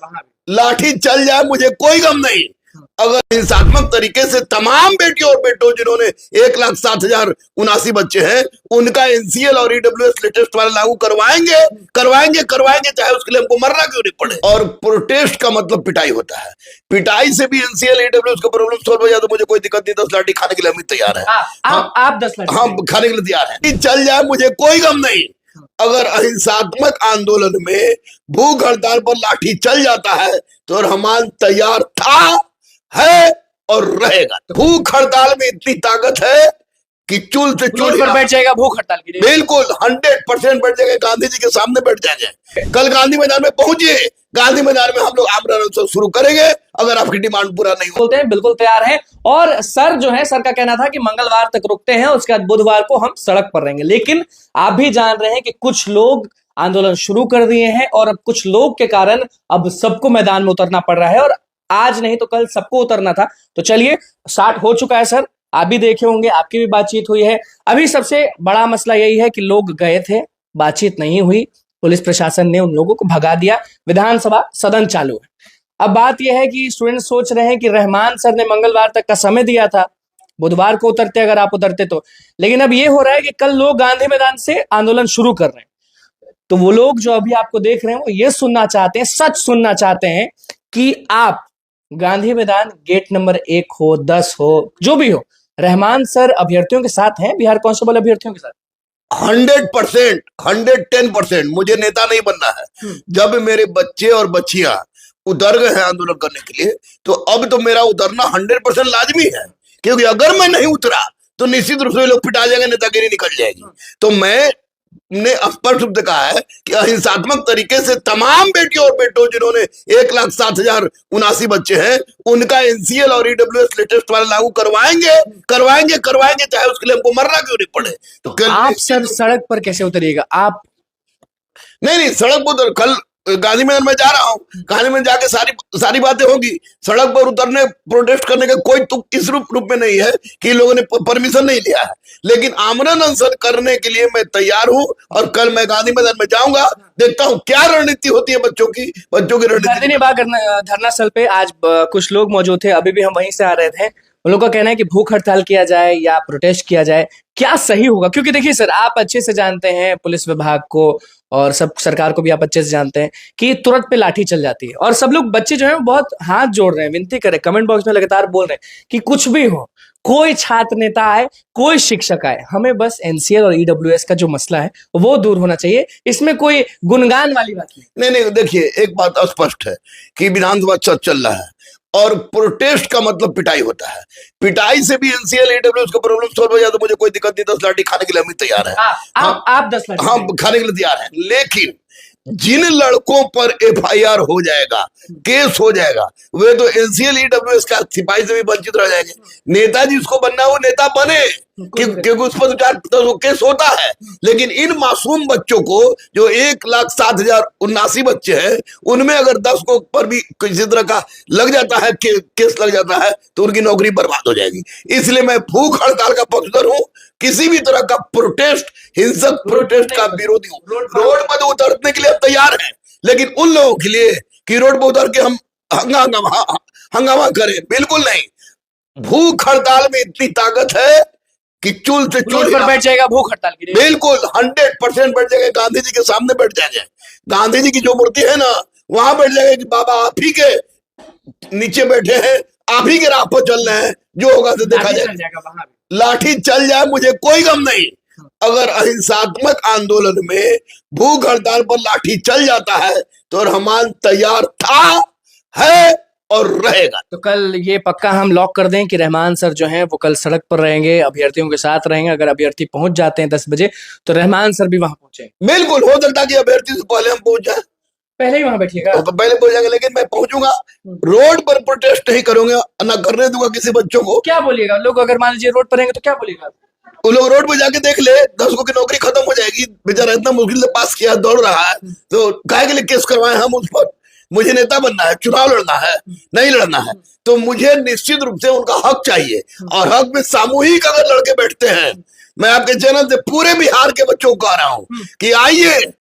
वहां लाठी चल जाए मुझे कोई गम नहीं, अगर हिंसात्मक तरीके से तमाम बेटियों और बेटों जिन्होंने 1,07,079 बच्चे हैं उनका एनसीएल और ईडब्ल्यूएस लेटेस्ट वाला लागू करवाएंगे करवाएंगे करवाएंगे, चाहे उसके लिए हमको मरना क्यों नहीं पड़े। और प्रोटेस्ट का मतलब पिटाई होता है, पिटाई से भी एनसीएल ईडब्ल्यूएस का प्रॉब्लम सॉल्व हो जाए तो मुझे कोई दिक्कत नहीं, 10 लाठी खाने के लिए हम तैयार है। आप 10 लाठी हम खाने के लिए तैयार है, चल जाए मुझे कोई गम नहीं। अगर अहिंसात्मक आंदोलन में भूख हड़ताल पर लाठी चल जाता है तो रहमान तैयार था, है और रहेगा। भूख हड़ताल में इतनी ताकत है कि चूल से चूल पर बैठ जाएगा भूख हड़ताल की, बिल्कुल 100% बैठ जाएगा, गांधी जी के सामने बैठ जाएंगे। कल गांधी मैदान में पहुंचिए, गांधी मैदान में हम लोग आमरण शुरू करेंगे अगर आपकी डिमांड पूरा नहीं बोलते हैं बिल्कुल तैयार है। और सर जो है, सर का कहना था कि मंगलवार तक रुकते हैं, उसके बाद बुधवार को हम सड़क पर रहेंगे। लेकिन आप भी जान रहे हैं कि कुछ लोग आंदोलन शुरू कर दिए हैं और अब कुछ लोग के कारण अब सबको मैदान में उतरना पड़ रहा है, और आज नहीं तो कल सबको उतरना था। तो चलिए, स्टार्ट हो चुका है सर, आप भी देखे होंगे, आपकी भी बातचीत हुई है। अभी सबसे बड़ा मसला यही है कि लोग गए थे, बातचीत नहीं हुई, पुलिस प्रशासन ने उन लोगों को भगा दिया, विधानसभा सदन चालू है। अब बात यह है कि स्टूडेंट सोच रहे हैं कि रहमान सर ने मंगलवार तक का समय दिया था, बुधवार को उतरते अगर आप उतरते तो। लेकिन अब ये हो रहा है कि कल लोग गांधी मैदान से आंदोलन शुरू कर रहे हैं। तो वो लोग जो अभी आपको देख रहे हैं वो ये सुनना चाहते हैं, सच सुनना चाहते हैं कि आप गांधी मैदान गेट नंबर 1 हो, 10 हो, जो भी हो, रहमान सर अभ्यर्थियों के साथ हैं, बिहार कांस्टेबल अभ्यर्थियों के साथ। 100%, 110%। मुझे नेता नहीं बनना है। जब मेरे बच्चे और बच्चियां उतर गए हैं आंदोलन करने के लिए तो अब तो मेरा उतरना 100% लाजमी है, क्योंकि अगर मैं नहीं उतरा तो निश्चित रूप से लोग पिटा जाएंगे, नेतागिरी निकल जाएगी। तो मैंने स्पष्ट रूप से कहा है कि अहिंसात्मक तरीके से तमाम बेटियों और बेटों जिन्होंने 1,07,079 बच्चे हैं उनका एनसीएल और ईडब्ल्यूएस लेटेस्ट वाला लागू करवाएंगे करवाएंगे करवाएंगे, चाहे उसके लिए हमको मरना क्यों नहीं पड़े। तो आप सर सड़क पर कैसे उतरिएगा आप? नहीं, सड़क पर कल गांधी मैदान में जा रहा हूँ, गांधी मैदान जाके सारी बातें होगी। सड़क पर उतरने प्रोटेस्ट करने का कोई तुक इस रूप में नहीं है कि लोगों ने परमिशन नहीं लिया है, लेकिन आमरण अनशन करने के लिए मैं तैयार हूँ। और कल मैं गांधी मैदान में जाऊंगा, देखता हूँ क्या रणनीति होती है बच्चों की रणनीति। धरना स्थल पे आज कुछ लोग मौजूद थे, अभी भी हम वहीं से आ रहे थे। उन लोगों का कहना है कि भूख हड़ताल किया जाए या प्रोटेस्ट किया जाए, क्या सही होगा? क्योंकि देखिए सर, आप अच्छे से जानते हैं पुलिस विभाग को और सब सरकार को भी आप अच्छे से जानते हैं कि तुरंत पे लाठी चल जाती है, और सब लोग बच्चे जो हैं वो बहुत हाथ जोड़ रहे हैं, विनती कर रहे हैं, कमेंट बॉक्स में लगातार बोल रहे हैं कि कुछ भी हो, कोई छात्र नेता आए, कोई शिक्षक आए, हमें बस एनसीएल और ईडब्ल्यूएस का जो मसला है वो दूर होना चाहिए। इसमें कोई गुणगान वाली बात नहीं। देखिए, एक बात स्पष्ट है कि विधानसभा चल रहा है और प्रोटेस्ट का मतलब पिटाई होता है, पिटाई से भी एनसीएल ईडब्ल्यूएस का प्रॉब्लम सॉल्व हो जाए तो मुझे कोई दिक्कत नहीं, 10 लाठी खाने के लिए हम तैयार है। आप 10 लाठी हम खाने के लिए तैयार हैं। लेकिन जिन लड़कों पर एफआईआर हो जाएगा, केस हो जाएगा, वे तो एनसीएल ईडब्ल्यूएस का सिपाही से भी वंचित रह जाएंगे। नेताजी उसको बनना, वो नेता बने क्योंकि उस पर तो केस होता है। लेकिन इन मासूम बच्चों को जो 1,07,079 बच्चे हैं उनमें अगर 10 को पर भी किसी तरह का लग जाता है, केस लग जाता है, तो उनकी नौकरी बर्बाद हो जाएगी। इसलिए मैं भूख हड़ताल का पक्षधर हूं, किसी भी तरह का प्रोटेस्ट, हिंसक प्रोटेस्ट का विरोधी हूं। रोड पर उतरने के लिए तैयार हैं, लेकिन उन लोगों के लिए कि रोड पर उतर के हम हंगामा करें, बिल्कुल नहीं। भूख हड़ताल में इतनी ताकत है कि चूल से चूल पर बैठ जाएगा भूख हड़ताल की, बिल्कुल 100% बैठ जाएगा, गांधी जी के सामने बैठ जाएंगे। गांधी जी की जो मूर्ति है ना वहां बैठ जाएगा कि बाबा आप ही के नीचे बैठे हैं, आप ही के राह पर चल रहे हैं, जो होगा तो देखा जाएगा। लाठी चल जाए मुझे कोई गम नहीं, अगर अहिंसात्मक आंदोलन में भूख हड़ताल पर लाठी चल जाता है तो रहमान तैयार था, है और रहेगा। तो कल ये पक्का हम लॉक कर दें कि रहमान सर जो हैं वो कल सड़क पर रहेंगे, अभ्यर्थियों के साथ रहेंगे। अगर अभ्यर्थी पहुंच जाते हैं 10 बजे तो रहमान सर भी वहां पहुंचे। बिल्कुल, हो सकता है कि अभ्यर्थी से पहले हम पहुंच जाए, पहले ही वहां बैठिएगा, तो पहले पहुंच जाएंगे, लेकिन मैं पहुंचूंगा। रोड पर प्रोटेस्ट नहीं करूंगा, ना करने दूंगा किसी बच्चों को। क्या बोलिएगा? लोग अगर मान लीजिए रोड पर रहेंगे तो क्या बोलिएगा? वो लोग रोड पर जाके देख ले, 10 की नौकरी खत्म हो जाएगी, बेचारा इतना मुश्किल से पास किया, दौड़ रहा है, तो काहे के लिए केस करवाए हम उस पर? मुझे नेता बनना है, चुनाव लड़ना है, नहीं लड़ना है, तो मुझे निश्चित रूप से उनका हक चाहिए। और हक में सामूहिक अगर लड़के बैठते हैं, मैं आपके चैनल से पूरे बिहार के बच्चों को कह रहा हूं कि आइए